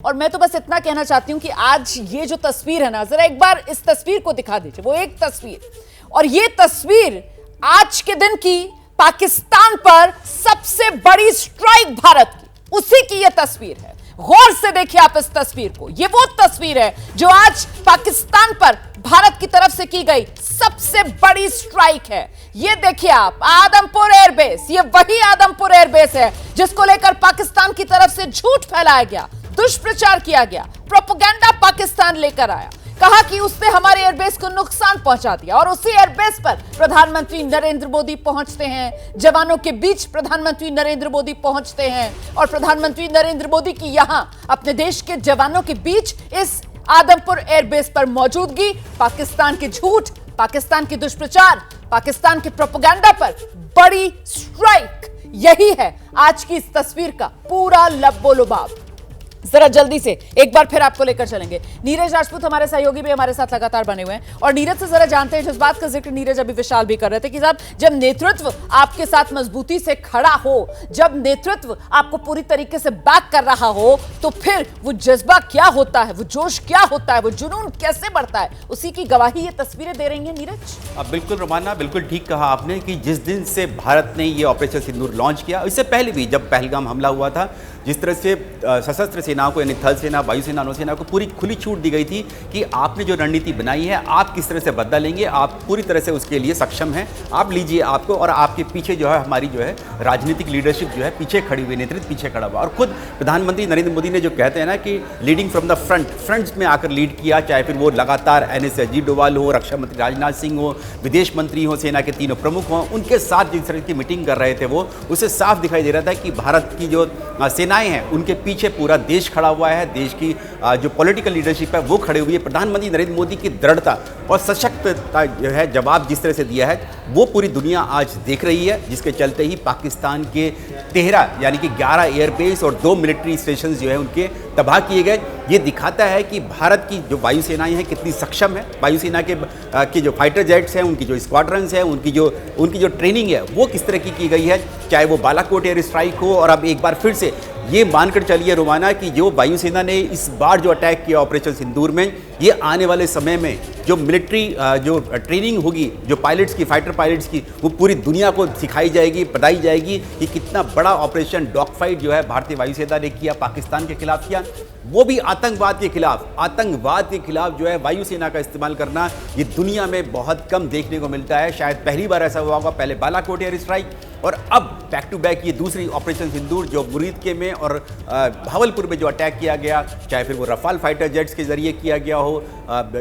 और मैं तो बस इतना कहना चाहती हूं कि आज ये जो तस्वीर है ना, जरा एक बार इस तस्वीर को दिखा दीजिए। वो एक तस्वीर, और ये तस्वीर आज के दिन की पाकिस्तान पर सबसे बड़ी स्ट्राइक भारत की, उसी की ये तस्वीर है। गौर से देखिए आप इस तस्वीर को। ये वो तस्वीर है जो आज पाकिस्तान पर भारत की तरफ से की गई सबसे बड़ी स्ट्राइक है। ये देखिए आप, आदमपुर एयरबेस, ये वही आदमपुर एयरबेस है जिसको लेकर पाकिस्तान की तरफ से झूठ फैलाया गया, दुष्प्रचार किया गया, प्रोपेगेंडा पाकिस्तान लेकर आया, कहा कि उसने हमारे एयरबेस को नुकसान पहुंचा दिया। और उसी एयरबेस पर प्रधानमंत्री नरेंद्र मोदी पहुंचते हैं, जवानों के बीच प्रधानमंत्री नरेंद्र मोदी पहुंचते हैं, और प्रधानमंत्री नरेंद्र मोदी की यहां अपने देश के जवानों के बीच इस आदमपुर एयरबेस पर मौजूदगी पाकिस्तान के झूठ, पाकिस्तान के दुष्प्रचार, पाकिस्तान के प्रोपेगेंडा पर बड़ी स्ट्राइक, यही है आज की इस तस्वीर का पूरा लब्बो-लुबाब। जरा जल्दी से एक बार फिर आपको लेकर चलेंगे। नीरज राजपूत हमारे सहयोगी भी हमारे साथ लगातार बने हुए हैं, और नीरज से जरा जानते हैं, जिस बात का जिक्र नीरज अभी विशाल भी कर रहे थे कि साहब, जब नेतृत्व आपके साथ मजबूती से खड़ा हो, जब नेतृत्व आपको पूरी तरीके से बैक कर रहा हो, तो फिर वो जज्बा क्या होता है, वो जोश क्या होता है, वो जुनून कैसे बढ़ता है, उसी की गवाही ये तस्वीरें दे रही हैं नीरज। बिल्कुल रोमाना, बिल्कुल ठीक कहा आपने कि जिस दिन से भारत ने ये ऑपरेशन सिंदूर लॉन्च किया, इससे पहले भी जब पहलगाम हमला हुआ था, जिस तरह से सशस्त्र सेनाओं को, यानी थल सेना, वायुसेना, नौसेना को पूरी खुली छूट दी गई थी कि आपने जो रणनीति बनाई है, आप किस तरह से बदला लेंगे, आप पूरी तरह से उसके लिए सक्षम हैं, आप लीजिए आपको। और आपके पीछे जो है हमारी जो है राजनीतिक लीडरशिप जो है पीछे खड़ी हुई, नेतृत्व पीछे खड़ा हुआ। और खुद प्रधानमंत्री नरेंद्र मोदी ने जो कहते हैं ना कि लीडिंग फ्रॉम द फ्रंट में आकर लीड किया, चाहे फिर वो लगातार NS अजीत डोभाल हो, रक्षा मंत्री राजनाथ सिंह हो, विदेश मंत्री हो, सेना के तीनों प्रमुख हों, उनके साथ जिस तरह की मीटिंग कर रहे थे वो, उससे साफ दिखाई दे रहा था कि भारत की जो सेनाएं हैं उनके पीछे पूरा देश खड़ा हुआ है। देश की जो पॉलिटिकल लीडरशिप है वो खड़ी हुई है। प्रधानमंत्री नरेंद्र मोदी की दृढ़ता और सशक्तता जो है, जवाब जिस तरह से दिया है, वो पूरी दुनिया आज देख रही है, जिसके चलते ही पाकिस्तान के 13 यानी कि 11 एयरबेस और 2 मिलिट्री स्टेशन जो है उनके तबाह किए गए। ये दिखाता है कि भारत की जो वायुसेनाएं हैं कितनी सक्षम है। वायुसेना के जो फाइटर जेट्स हैं, उनकी जो स्क्वाड्रंस हैं, उनकी जो ट्रेनिंग है वो किस तरह की गई है, चाहे वो बालाकोट एयर स्ट्राइक हो। और अब एक बार फिर से ये मानकर चलिए रोमाना कि जो वायुसेना ने इस बार जो अटैक किया ऑपरेशन सिंदूर में, ये आने वाले समय में जो मिलिट्री जो ट्रेनिंग होगी, जो पायलट्स की, फाइटर पायलट्स की, वो पूरी दुनिया को सिखाई जाएगी, बताई जाएगी कि कितना बड़ा ऑपरेशन डॉग फाइट जो है भारतीय वायुसेना ने किया, पाकिस्तान के खिलाफ किया, वो भी आतंकवाद के खिलाफ जो है वायुसेना का इस्तेमाल करना, ये दुनिया में बहुत कम देखने को मिलता है। शायद पहली बार ऐसा हुआ होगा, पहले बालाकोट एयर स्ट्राइक और अब बैक टू बैक ये दूसरी ऑपरेशन सिंदूर जो मुरीदके में और भावलपुर में जो अटैक किया गया, चाहे फिर वो रफाल फाइटर जेट्स के जरिए किया गया हो,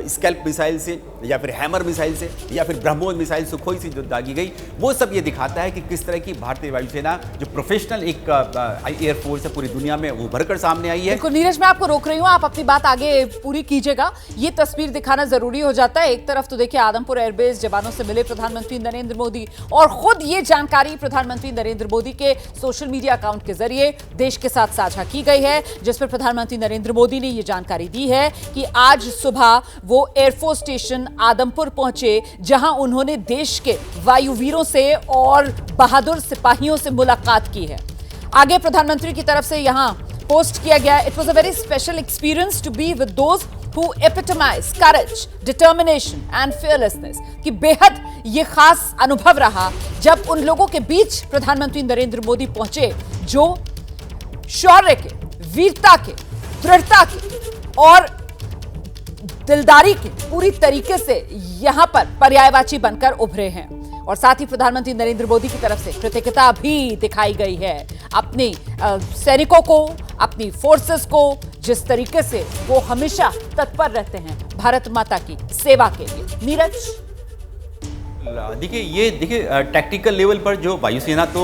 स्कैल्प मिसाइल से, या फिर हैमर मिसाइल से, या फिर ब्रह्मोस मिसाइल सुखोई से जो दागी गई, वो सब ये दिखाता है कि किस तरह की भारतीय वायुसेना जो प्रोफेशनल एक एयरफोर्स है पूरी दुनिया में उभर कर सामने आई है। बिल्कुल नीरज, मैं आपको रोक रही हूँ, आप अपनी बात आगे पूरी कीजिएगा। ये तस्वीर दिखाना जरूरी हो जाता है। एक तरफ तो देखिए आदमपुर एयरबेस, जवानों से मिले प्रधानमंत्री नरेंद्र मोदी, और खुद ये जानकारी प्रधानमंत्री नरेंद्र मोदी के सोशल मीडिया अकाउंट के जरिए देश के साथ साझा की गई है, जिसमें प्रधानमंत्री नरेंद्र मोदी ने यह जानकारी दी है कि आज सुबह वो एयरफोर्स स्टेशन आदमपुर पहुंचे, जहां उन्होंने देश के वायुवीरों से और बहादुर सिपाहियों से मुलाकात की है। आगे प्रधानमंत्री की तरफ से यहां पोस्ट किया गया, it was a very special experience to be with those who epitomize courage, determination and fearlessness, कि बेहद ये खास अनुभव रहा जब उन लोगों के बीच प्रधानमंत्री नरेंद्र मोदी पहुंचे जो शौर्य के, वीरता के, दृढ़ता के और दिलदारी के पूरी तरीके से यहां पर पर्यायवाची बनकर उभरे हैं। और साथ ही प्रधानमंत्री नरेंद्र मोदी की तरफ से कृतज्ञता भी दिखाई गई है अपने सैनिकों को, अपनी फोर्सेस को, जिस तरीके से वो हमेशा तत्पर रहते हैं भारत माता की सेवा के लिए। नीरज, देखिए टैक्टिकल लेवल पर जो वायुसेना तो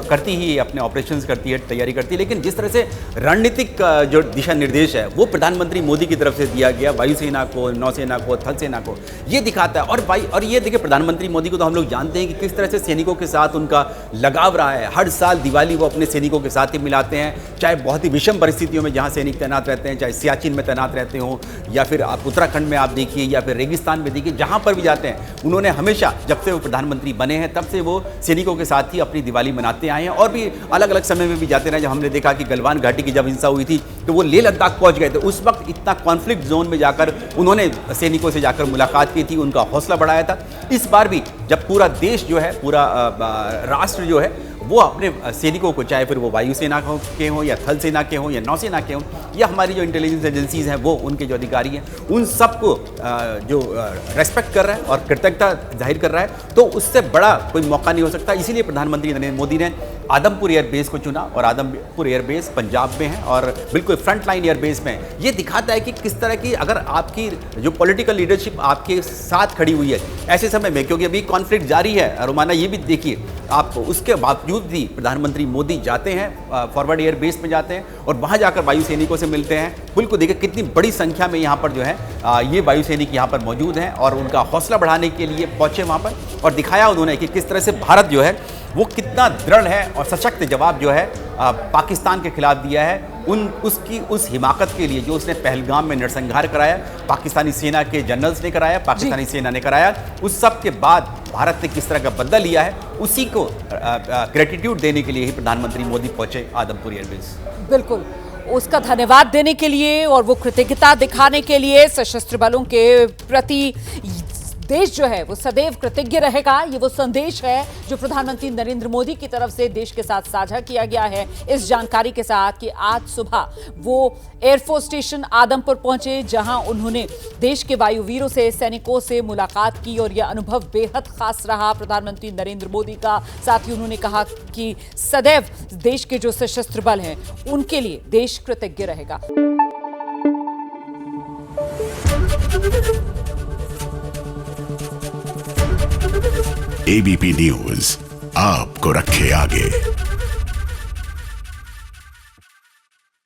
करती ही अपने ऑपरेशंस करती है, तैयारी करती है, लेकिन जिस तरह से रणनीतिक जो दिशा निर्देश है वो प्रधानमंत्री मोदी की तरफ से दिया गया वायुसेना को, नौसेना को, थल सेना को, ये दिखाता है। और ये देखिए प्रधानमंत्री मोदी को तो हम लोग जानते हैं कि किस तरह से सैनिकों के साथ उनका लगाव रहा है। हर साल दिवाली वो अपने सैनिकों के साथ ही मिलाते हैं, चाहे बहुत ही विषम परिस्थितियों में जहाँ सैनिक तैनात रहते हैं, चाहे सियाचिन में तैनात रहते हों, या फिर आप उत्तराखंड में आप देखिए, या फिर रेगिस्तान में देखिए, जहाँ पर भी जाते हैं उन्होंने हमेशा जब से वो प्रधानमंत्री बने हैं तब से वो सैनिकों के साथ ही अपनी दिवाली मनाते आए हैं, और भी अलग अलग समय में भी जाते रहे। जब हमने देखा कि गलवान घाटी की जब हिंसा हुई थी तो वो लेह लद्दाख पहुंच गए थे, उस वक्त इतना कॉन्फ्लिक्ट जोन में जाकर उन्होंने सैनिकों से जाकर मुलाकात की थी, उनका हौसला बढ़ाया था। इस बार भी जब पूरा देश जो है, पूरा राष्ट्र जो है, वो अपने सैनिकों को, चाहे फिर वो वायुसेना के हों या थल सेना के हों या नौसेना के हों या हमारी जो इंटेलिजेंस एजेंसीज हैं, वो उनके जो अधिकारी हैं, उन सबको जो रेस्पेक्ट कर रहा है और कृतज्ञता जाहिर कर रहा है, तो उससे बड़ा कोई मौका नहीं हो सकता। इसीलिए प्रधानमंत्री नरेंद्र मोदी ने आदमपुर एयरबेस को चुना, और आदमपुर एयरबेस पंजाब में है और बिल्कुल फ्रंट लाइन एयरबेस में है। ये दिखाता है कि किस तरह की, अगर आपकी जो पॉलिटिकल लीडरशिप आपके साथ खड़ी हुई है ऐसे समय में, क्योंकि अभी कॉन्फ्लिक्ट जारी है, रोमाना ये भी देखिए आप, उसके बावजूद भी प्रधानमंत्री मोदी जाते हैं फॉरवर्ड एयरबेस में जाते हैं और वहाँ जाकर वायु सैनिकों से मिलते हैं। बिल्कुल देखिए कितनी बड़ी संख्या में यहाँ पर जो है ये वायु सैनिक यहाँ पर मौजूद हैं और उनका हौसला बढ़ाने के लिए पहुँचे वहाँ पर, और दिखाया उन्होंने कि किस तरह से भारत जो है वो कितना दृढ़ है और सशक्त जवाब जो है पाकिस्तान के खिलाफ दिया है। उसकी उस हिमाकत के लिए जो उसने पहलगाम में नरसंहार कराया, पाकिस्तानी सेना के जनरल्स ने कराया, पाकिस्तानी सेना ने कराया, उस सब के बाद भारत ने किस तरह का बदला लिया है, उसी को ग्रेटिट्यूड देने के लिए ही प्रधानमंत्री मोदी पहुंचे आदमपुर एयरबेस। बिल्कुल, उसका धन्यवाद देने के लिए और वो कृतज्ञता दिखाने के लिए सशस्त्र बलों के प्रति देश जो है वो सदैव कृतज्ञ रहेगा। ये वो संदेश है जो प्रधानमंत्री नरेंद्र मोदी की तरफ से देश के साथ साझा किया गया है, इस जानकारी के साथ कि आज सुबह वो एयरफोर्स स्टेशन आदमपुर पहुंचे, जहां उन्होंने देश के वायुवीरों से, सैनिकों से मुलाकात की और यह अनुभव बेहद खास रहा प्रधानमंत्री नरेंद्र मोदी का। साथ ही उन्होंने कहा कि सदैव देश के जो सशस्त्र बल हैं उनके लिए देश कृतज्ञ रहेगा। एबीपी न्यूज आपको रखे आगे।